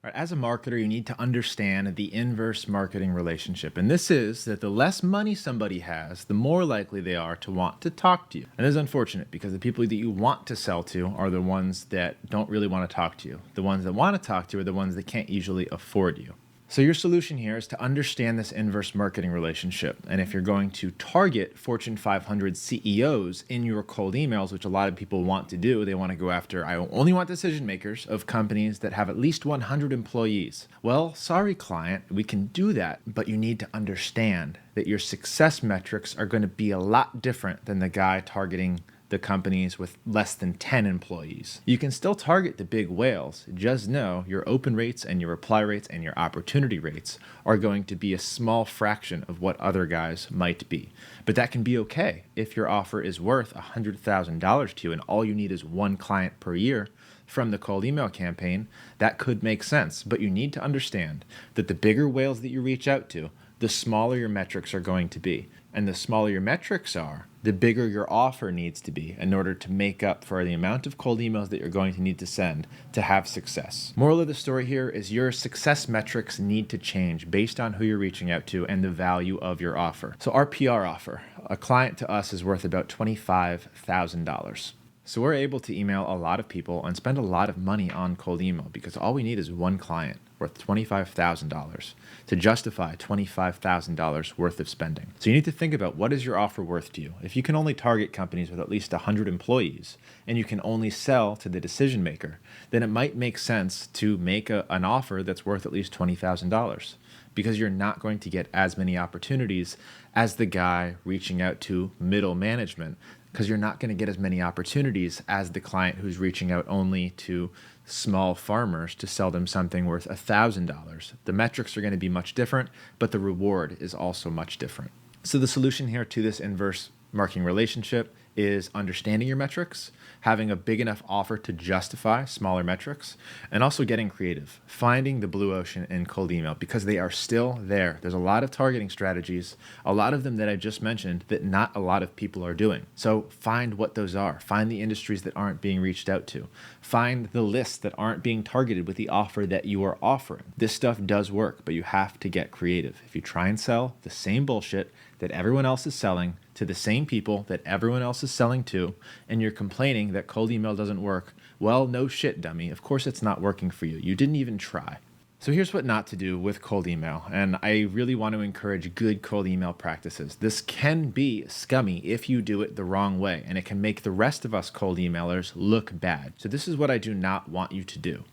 Right, as a marketer, you need to understand the inverse marketing relationship. And this is that the less money somebody has, the more likely they are to want to talk to you. And this is unfortunate because the people that you want to sell to are the ones that don't really want to talk to you. The ones that want to talk to you are the ones that can't usually afford you. So your solution here is to understand this inverse marketing relationship. And if you're going to target Fortune 500 CEOs in your cold emails, which a lot of people want to do, they want to go after, I only want decision makers of companies that have at least 100 employees. Well, sorry, client, we can do that, but you need to understand that your success metrics are going to be a lot different than the guy targeting the companies with less than 10 employees. You can still target the big whales. Just know your open rates and your reply rates and your opportunity rates are going to be a small fraction of what other guys might be. But that can be okay if your offer is worth $100,000 to you and all you need is one client per year from the cold email campaign. That could make sense, but you need to understand that the bigger whales that you reach out to, the smaller your metrics are going to be. And the smaller your metrics are, the bigger your offer needs to be in order to make up for the amount of cold emails that you're going to need to send to have success. Moral of the story here is your success metrics need to change based on who you're reaching out to and the value of your offer. So our PR offer, a client to us is worth about $25,000. So we're able to email a lot of people and spend a lot of money on cold email because all we need is one client worth $25,000 to justify $25,000 worth of spending. So you need to think about, what is your offer worth to you? If you can only target companies with at least 100 employees and you can only sell to the decision maker, then it might make sense to make an offer that's worth at least $20,000 because you're not going to get as many opportunities as the guy reaching out to middle management, because you're not going to get as many opportunities as the client who's reaching out only to small farmers to sell them something worth $1,000. The metrics are going to be much different, but the reward is also much different. So the solution here to this inverse marketing relationship is understanding your metrics, having a big enough offer to justify smaller metrics, and also getting creative, finding the blue ocean in cold email because they are still there. There's a lot of targeting strategies, a lot of them that I just mentioned that not a lot of people are doing. So find what those are. Find the industries that aren't being reached out to. Find the lists that aren't being targeted with the offer that you are offering. This stuff does work, but you have to get creative. If you try and sell the same bullshit that everyone else is selling to the same people that everyone else is selling to, and you're complaining that cold email doesn't work, well, no shit, dummy. Of course it's not working for you. You didn't even try. So here's what not to do with cold email, and I really want to encourage good cold email practices. This can be scummy if you do it the wrong way, and it can make the rest of us cold emailers look bad. So this is what I do not want you to do.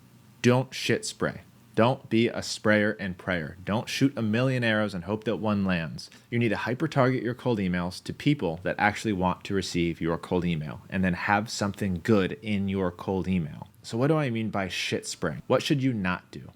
Don't shit spray. Don't be a sprayer and prayer. Don't shoot a million arrows and hope that one lands. You need to hyper-target your cold emails to people that actually want to receive your cold email, and then have something good in your cold email. So what do I mean by shit spraying? What should you not do?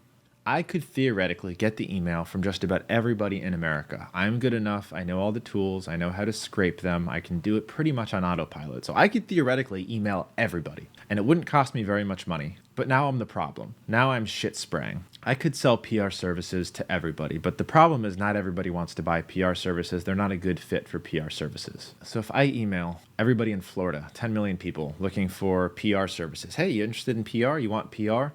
I could theoretically get the email from just about everybody in America. I'm good enough. I know all the tools. I know how to scrape them. I can do it pretty much on autopilot. So I could theoretically email everybody, and it wouldn't cost me very much money. But now I'm the problem. Now I'm shit spraying. I could sell PR services to everybody, but the problem is not everybody wants to buy PR services. They're not a good fit for PR services. So if I email everybody in Florida, 10 million people looking for PR services, hey, you interested in PR? You want PR?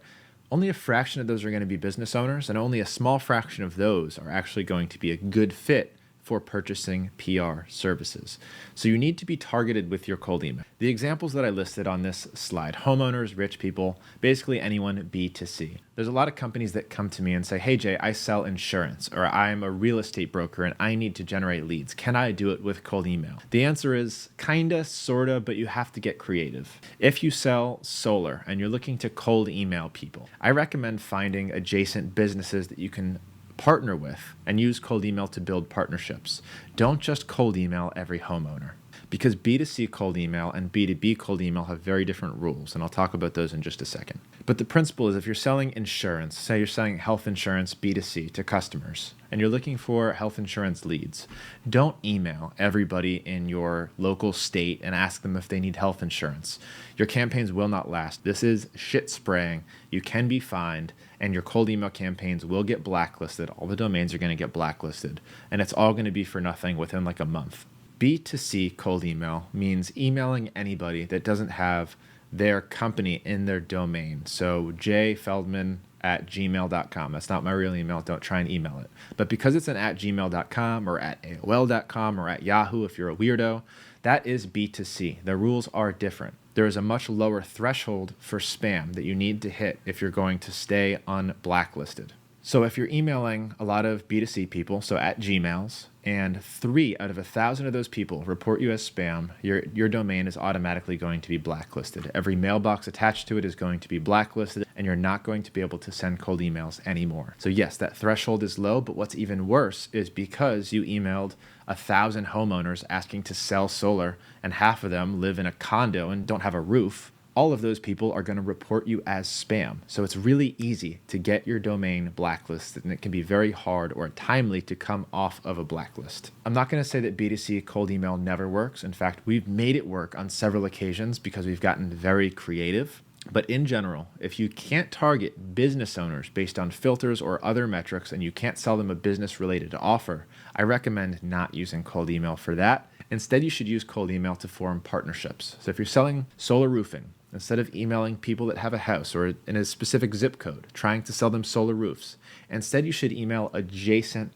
Only a fraction of those are going to be business owners, and only a small fraction of those are actually going to be a good fit for purchasing PR services. So you need to be targeted with your cold email. The examples that I listed on this slide, homeowners, rich people, basically anyone B2C. There's a lot of companies that come to me and say, hey Jay, I sell insurance, or I'm a real estate broker and I need to generate leads. Can I do it with cold email? The answer is kinda, sorta, but you have to get creative. If you sell solar and you're looking to cold email people, I recommend finding adjacent businesses that you can partner with and use cold email to build partnerships. Don't just cold email every homeowner, because B2C cold email and B2B cold email have very different rules, and I'll talk about those in just a second. But the principle is, if you're selling insurance, say you're selling health insurance B2C to customers, and you're looking for health insurance leads, don't email everybody in your local state and ask them if they need health insurance. Your campaigns will not last. This is shit spraying. You can be fined, and your cold email campaigns will get blacklisted. All the domains are going to get blacklisted, and it's all going to be for nothing within like a month. B2C cold email means emailing anybody that doesn't have their company in their domain. So Jay Feldman @gmail.com. That's not my real email. Don't try and email it. But because it's an @gmail.com or @AOL.com or @Yahoo if you're a weirdo, that is B2C. The rules are different. There is a much lower threshold for spam that you need to hit if you're going to stay unblacklisted. So if you're emailing a lot of B2C people, so @Gmails, and 3 out of 1,000 of those people report you as spam, your domain is automatically going to be blacklisted. Every mailbox attached to it is going to be blacklisted, and you're not going to be able to send cold emails anymore. So yes, that threshold is low, but what's even worse is because you emailed 1,000 homeowners asking to sell solar, and half of them live in a condo and don't have a roof, all of those people are going to report you as spam. So it's really easy to get your domain blacklisted, and it can be very hard or timely to come off of a blacklist. I'm not going to say that B2C cold email never works. In fact, we've made it work on several occasions because we've gotten very creative. But in general, if you can't target business owners based on filters or other metrics and you can't sell them a business-related offer, I recommend not using cold email for that. Instead, you should use cold email to form partnerships. So if you're selling solar roofing, instead of emailing people that have a house or in a specific zip code, trying to sell them solar roofs, instead you should email adjacent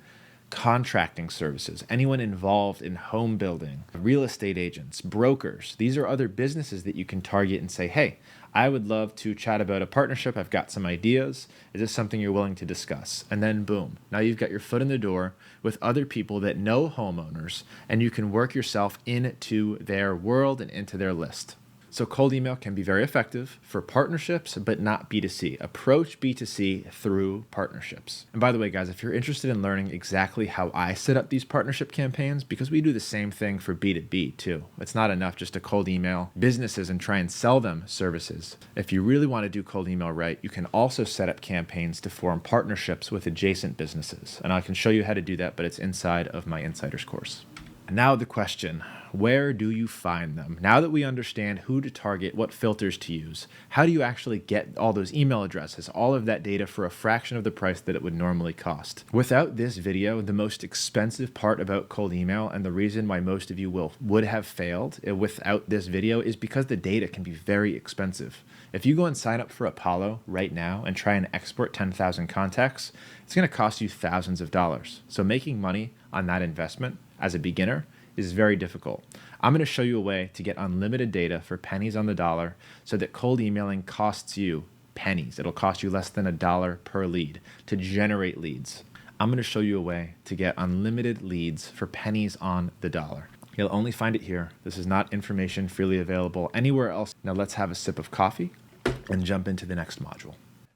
contracting services, anyone involved in home building, real estate agents, brokers. These are other businesses that you can target and say, hey, I would love to chat about a partnership. I've got some ideas. Is this something you're willing to discuss? And then boom, now you've got your foot in the door with other people that know homeowners, and you can work yourself into their world and into their list. So cold email can be very effective for partnerships, but not B2C. Approach B2C through partnerships. And by the way, guys, if you're interested in learning exactly how I set up these partnership campaigns, because we do the same thing for B2B too. It's not enough just to cold email businesses and try and sell them services. If you really want to do cold email right, you can also set up campaigns to form partnerships with adjacent businesses. And I can show you how to do that, but it's inside of my Insiders course. And now the question, where do you find them? Now that we understand who to target, what filters to use, how do you actually get all those email addresses, all of that data for a fraction of the price that it would normally cost? Without this video, the most expensive part about cold email and the reason why most of you would have failed without this video is because the data can be very expensive. If you go and sign up for Apollo right now and try and export 10,000 contacts, it's going to cost you thousands of dollars. So making money on that investment as a beginner is very difficult. I'm going to show you a way to get unlimited data for pennies on the dollar so that cold emailing costs you pennies. It'll cost you less than $1 per lead to generate leads. I'm going to show you a way to get unlimited leads for pennies on the dollar. You'll only find it here. This is not information freely available anywhere else. Now let's have a sip of coffee and jump into the next module.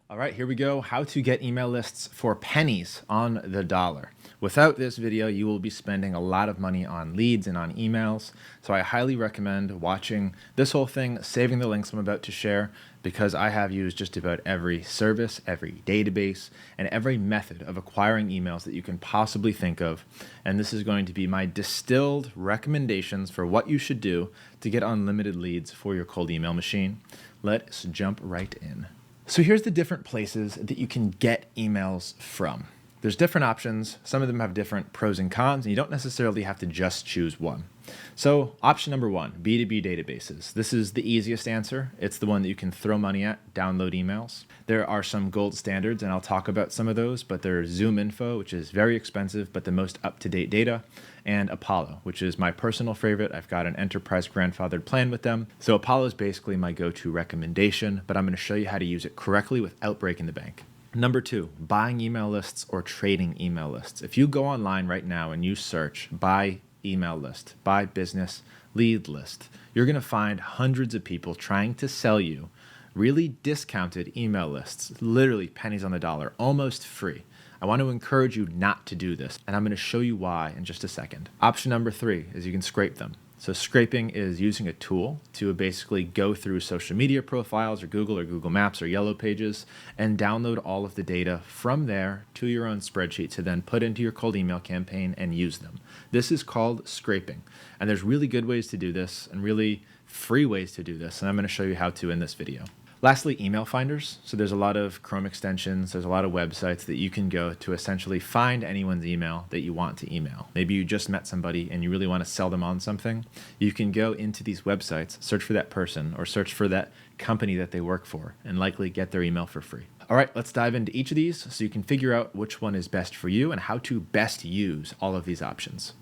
All right, here we go. How to get email lists for pennies on the dollar. Without this video, you will be spending a lot of money on leads and on emails. So I highly recommend watching this whole thing, saving the links I'm about to share, because I have used just about every service, every database, and every method of acquiring emails that you can possibly think of. And this is going to be my distilled recommendations for what you should do to get unlimited leads for your cold email machine. Let's jump right in. So here's the different places that you can get emails from. There's different options. Some of them have different pros and cons, and you don't necessarily have to just choose one. So option number 1, B2B databases. This is the easiest answer. It's the one that you can throw money at, download emails. There are some gold standards, and I'll talk about some of those, but there's ZoomInfo, which is very expensive, but the most up-to-date data, and Apollo, which is my personal favorite. I've got an enterprise grandfathered plan with them. So Apollo is basically my go-to recommendation, but I'm going to show you how to use it correctly without breaking the bank. Number 2, buying email lists or trading email lists. If you go online right now and you search buy email list, buy business lead list, you're going to find hundreds of people trying to sell you really discounted email lists, literally pennies on the dollar, almost free. I want to encourage you not to do this, and I'm going to show you why in just a second. Option number 3 is you can scrape them. So scraping is using a tool to basically go through social media profiles or Google Maps or Yellow Pages and download all of the data from there to your own spreadsheet to then put into your cold email campaign and use them. This is called scraping. And there's really good ways to do this and really free ways to do this. And I'm going to show you how to in this video. Lastly, email finders. So there's a lot of Chrome extensions. There's a lot of websites that you can go to essentially find anyone's email that you want to email. Maybe you just met somebody and you really want to sell them on something. You can go into these websites, search for that person or search for that company that they work for and likely get their email for free. All right, let's dive into each of these so you can figure out which one is best for you and how to best use all of these options.